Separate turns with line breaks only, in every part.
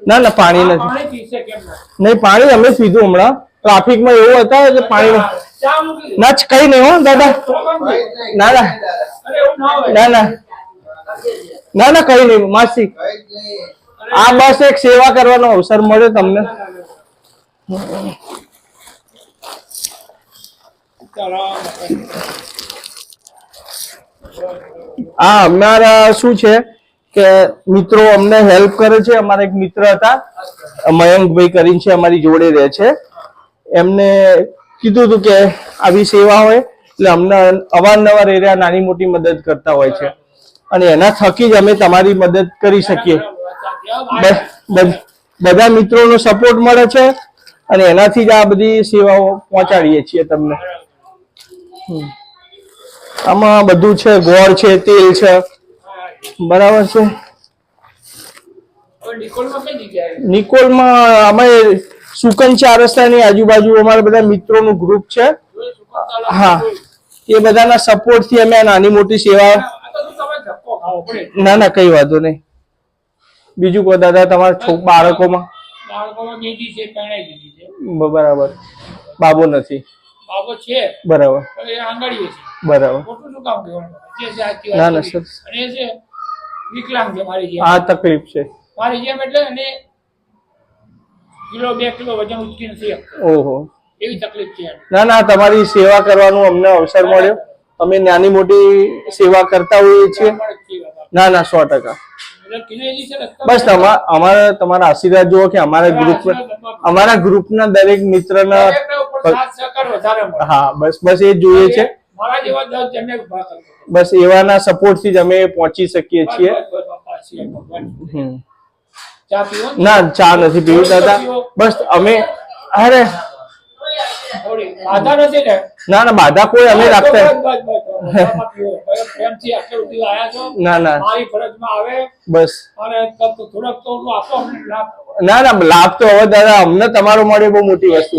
ના ના પાણી નથી નહીં, પાણી અમે પીધું હમણાં ટ્રાફિકમાં એવું હતા કે પાણી ના કઈ નહીં હો દાદા, ના ના ના ના ના ના કઈ નહીં માસી, આ બસ એક સેવા કરવાનો અવસર મળ્યો તમને. હા અમારા શું છે કે મિત્રો અમને હેલ્પ કરે છે. અમારા એક મિત્ર હતા મયંકભાઈ કરીને છે, અમારી જોડે રહે છે. એમને કીધું હતું કે આવી સેવા હોય એટલે અમને અવારનવાર એરિયા નાની મોટી મદદ કરતા હોય છે અને એના થકી જ અમે તમારી મદદ કરી શકીએ. બધા મિત્રોનો સપોર્ટ મળે છે અને એનાથી જ આ બધી સેવાઓ પહોંચાડીએ છીએ તમને. આમાં બધું છે, ગોળ છે, તેલ છે, બરાબર છે. નિકોલમાં અમે સુકન 4 રસ્તાની આજુબાજુ અમારા બધા મિત્રોનું ગ્રુપ છે. હા, એ બધાના સપોર્ટ થી અમે આ નાની મોટી સેવા. ના ના કઈ વાંધો નહીં. બીજું કોઈ દાદા તમારા બાળકોમાં? બરાબર. બાબો નથી? બાબો છે. બરાબર બરાબર. ના ના સર, આ તકલીફ છે મારી જેમ, એટલે અને કિલો 2 કિલો વજન ઉચકી નથી. ઓહો, એવી તકલીફ છે. ના ના તમારી સેવા કરવાનો અમને અવસર મળ્યો. અમે નાની મોટી સેવા કરતા હોઈએ છીએ. ના ના 100%. બસ અમારા તમારા આશીર્વાદ જુઓ કે અમારા ગ્રુપના દરેક મિત્રના. હા બસ બસ એ જ જોઈએ છે. બસ એવાના સપોર્ટ થી જ અમે પહોંચી શકીએ છીએ. ના ચા નથી પીવું દાદા, બસ અમે અરે ના ના બાધા કોઈ અમે રાખતા. ના ના બસ ના ના લાભ તો હવે દાદા અમને તમારો મળે બહુ મોટી વસ્તુ.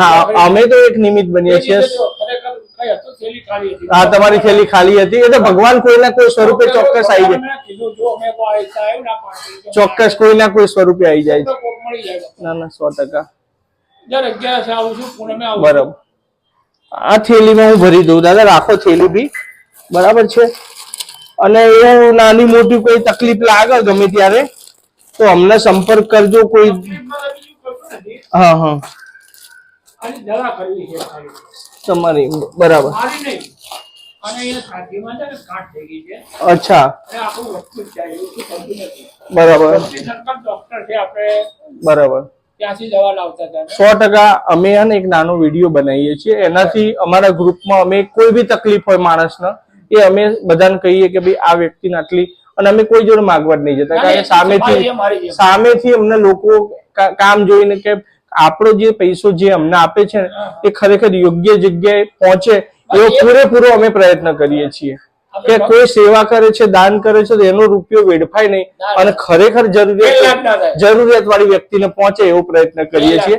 હા અમે તો એક નિમિત્ત બનીએ છીએ. હા તમારી થેલી ખાલી હતી, એ તો ભગવાન કોઈના કોઈ સ્વરૂપે ચોક્કસ આવી જાય, ચોક્કસ કોઈના કોઈ સ્વરૂપે આવી જાય છે. ના ના 100%. બરાબર. આ થેલીમાં હું ભરી દઉં દાદા, રાખો થેલી બી, બરાબર છે. અને એવું નાની મોટી કોઈ તકલીફ લાગે ગમે ત્યારે તો અમને સંપર્ક કરજો. કોઈ હા હા તમારી બરાબર. અચ્છા બરાબર બરાબર. 100% અમે એક નાનો વિડીયો બનાવીએ છીએ, એનાથી અમારા ગ્રુપમાં અમે કોઈ બી તકલીફ હોય માણસને એ અમે બધાને કહીએ કે ભાઈ આ વ્યક્તિને આટલી, અને અમે કોઈ જોડે માગવા જ નહીં જતા, કારણ કે સામેથી અમને લોકો કામ જોઈને કે આપણો જે પૈસો જે અમને આપે છે ને એ ખરેખર યોગ્ય જગ્યાએ પહોંચે એવો પૂરેપૂરો અમે પ્રયત્ન કરીએ છીએ. કે કોઈ સેવા કરે છે, દાન કરે છે તો એનો રૂપિયો વેડફાય નહીં અને ખરેખર જરૂરિયાત વાળી વ્યક્તિને પહોંચે એવો પ્રયત્ન કરીએ છીએ.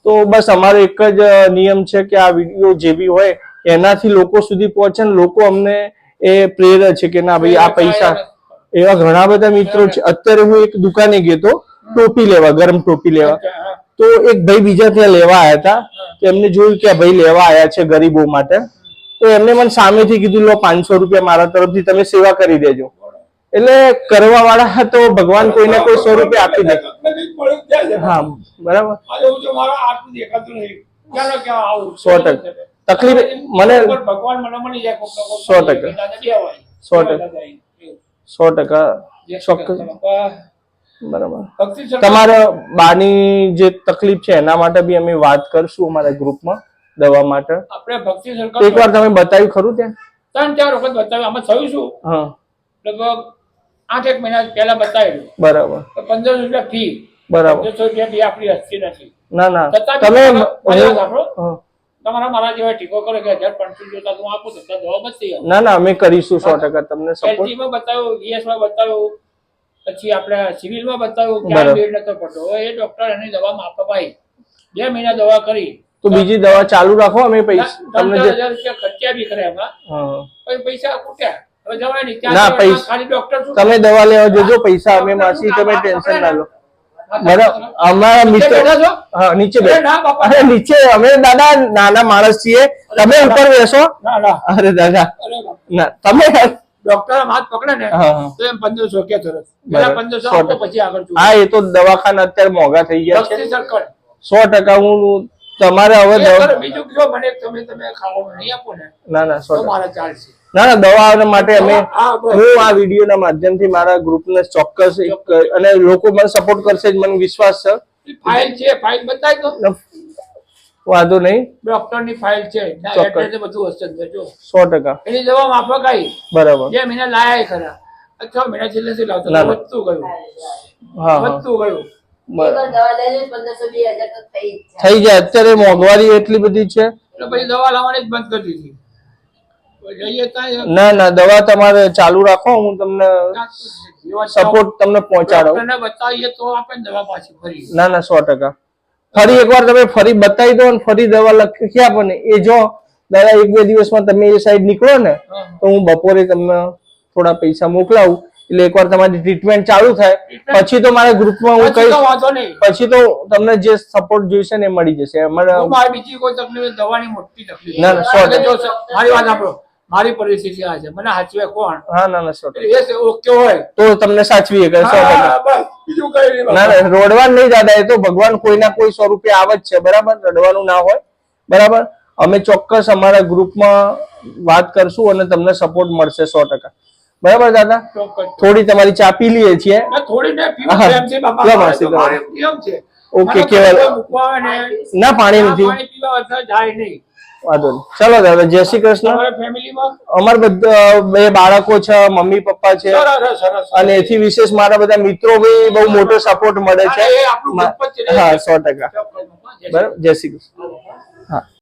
તો બસ અમારો એક જ નિયમ છે કે આ વિડીયો જે બી હોય એનાથી લોકો સુધી પહોંચે ને લોકો અમને એ પ્રેરે છે કે ના ભાઈ આ પૈસા. એવા ઘણા બધા મિત્રો છે. અત્યારે હું એક દુકાને ગયો તો ટોપી લેવા, ગરમ ટોપી લેવા, તો એક ભાઈ બીજા ત્યાં લેવા આવ્યા હતા. એમને જોયું કે ભાઈ લેવા આવ્યા છે ગરીબો માટે, તો એમને મને સામેથી કીધું લો 500 રૂપિયા મારા તરફથી તમે સેવા કરી દેજો. એટલે કરવા વાળા તો ભગવાન કોઈને કોઈ સ્વરૂપે આપી દે. હા બરાબર. 100% તકલીફ મને 100% ચોક્કસ. બરાબર. તમારા બાની જે તકલીફ છે એના માટે બી અમે વાત કરશું અમારા ગ્રુપમાં, દવા માટે. એકવાર તમે બતાવ્યું ખરું ત્યાં? 3-4 વખત બતાવ્યું. આમાં થયું શું, હા લગભગ 8-1 મહિના પહેલા બતાવેલું. બરાબર. 1500 રૂપિયા ફી. બરાબર. 1500 રૂપિયા ફી આપણી હસ્તી નથી. ના ના તમે તમારા મારા જેવા ટીકો કરો કે 1500 જોતા હું આપું તો દવા બચતી. ના ના અમે કરીશું 100% તમને સપોર્ટ. એલજીમાં બતાવ્યું, વીએસમાં બતાવ્યું, પછી આપણે સિવિલમાં બતાવ્યું, ક્યાં બેડ નતો પડતો. એ ડોક્ટર એની દવામાં આપવા ભાઈ 2 મહિના દવા કરી તો બીજી દવા ચાલુ રાખો. અમે પૈસા તમને 3000 રૂપિયા ખર્ચા બી કરે એમાં, પછી પૈસા ખૂટ્યા.
હવે જવાય નહીં.
ના,
ત્યાં
પૈસા-
ખાલી ડોક્ટર શું
તમે દવા લેવા જોજો, પૈસા અમે માસી, તમે ટેન્શન ના લો. બરાબર, અમારા
નીચે
મિત્ર,
બેઠા છો?
હા નીચે
અરે ના બાપા.
અરે નીચે અમે દાદા નાના માણસ છીએ, તમે ઉપર બેસો.
ના ના
અરે દાદા
અરે બાપ.
ના, તમે
ડોક્ટર આમ હાથ પકડે ને
હા, હા.
તો એમ 1500 કે તરત પેલા
બરાબર.
1500 આપો પછી આગળ જોવું.
હા, એ તો દવાખાના અત્યારે મોંઘા થઈ ગયા છે.
વસ્તી સરકાર
100% હું તમારે હવે
એ
દવા,
કરો, બીજું જો મને તમે ખાવાનું નહીં આપો ને
ના ના
તો
100%.
મારે ચાલશે.
ના ના, દવા માટે અમે
હા, બસ.
હું આ વિડીયોના માધ્યમથી મારા ગ્રુપને ચોક્કસ અને લોકો મને સપોર્ટ કરશે જ મને વિશ્વાસ છે.
ફાઇલ છે, ફાઇલ બતાવી દો.
વાંધો નહીં,
ડોક્ટર ની ફાઇલ છે,
ચોક્કસ.
એડ્રેસ ને બધું હશે જ જો.
100%.
એની દવા માફક આવી,
બરાબર.
2 મહિના લાયા ખરા, 6 મહિના છેલ્લે થી લાવતો
ના, ના.
વધતું ગયું,
હા હા,
વધતું ગયું.
બરાબર.
દવા લઈને 1500-2000 તો થઈ જ જાય.
થઈ જાય, અત્યારે મોંઘવારી એટલી બધી છે.
એટલે પછી દવા લાવવાની જ બંધ કરી દીધી. જઈએ ત્યાં
ના ના, દવા તમારે ચાલુ રાખો, હું તમને સપોર્ટ તમને પહોંચાડું.
ડોક્ટરને બતાવીએ તો આપણે દવા પાછી ફરી.
ના ના, 100%. ફરી એકવાર તમે ફરી બતાવી દો અને ફરી દવા લખી આપો ને, એ જો દાદા 1-2 દિવસમાં તમે એ સાઈડ નીકળો ને તો હું બપોરે તમને થોડા પૈસા મોકલાવું, એટલે એકવાર તમારી ટ્રીટમેન્ટ ચાલુ થાય પછી તો મારા ગ્રુપમાં હું
પછી
કહીશ,
તો વાંધો નહીં.
પછી તો તમને જે સપોર્ટ જોઈશે ને એ મળી જશે અમારે.
હું મારી બીજી કોઈ તકલીફ દવાની મોટી તકલીફ
ના, ના, 100%.
જો મારી વાત સાંભળો, મારી પરિસ્થિતિ આ છે, મને સાચવે કોણ?
હા ના ના, 100%.
એ છે ઓકે હોય
તો તમને સાચવીએ કે 100%.
હા, બસ બીજું કઈ નહીં
ના
બાપા.
ના, રોડવાનું નહીં દાદા, એ તો ભગવાન કોઈના કોઈ સ્વરૂપે આવે જ છે, બરાબર, રડવાનું ના હોય, બરાબર. અમે ચોક્કસ અમારા ગ્રુપમાં વાત કરશું અને તમને સપોર્ટ મળશે 100%. બરાબર દાદા,
ચોક્કસ.
થોડી તમારી ચા પી લઈએ છીએ.
ના, થોડી ને પીવું
હા.
એમ છે બાપા,
લો,
મારે
માસી,
તો મારે નિયમ છે.
ઓકે,
મને
કેવલ
કોઈ મૂકવા આવે ને,
ના, પાણી
ચા
નથી,
પાણી પીવા વગર જાય નહીં.
વાંધો નહીં. ચલો દાદા, જય શ્રી કૃષ્ણ.
તમારા ફેમિલીમાં
અમાર બધા 2 બાળકો છે, મમ્મી પપ્પા છે,
સરસ સરસ.
અને એથી વિશેષ મારા બધા મિત્રો બી બહુ મોટો સપોર્ટ મળે છે.
અરે, એ આપણું ગ્રુપ જ છે.
હા, 100%.
ચોક્કસ.
બરાબર, જય શ્રી કૃષ્ણ. હા.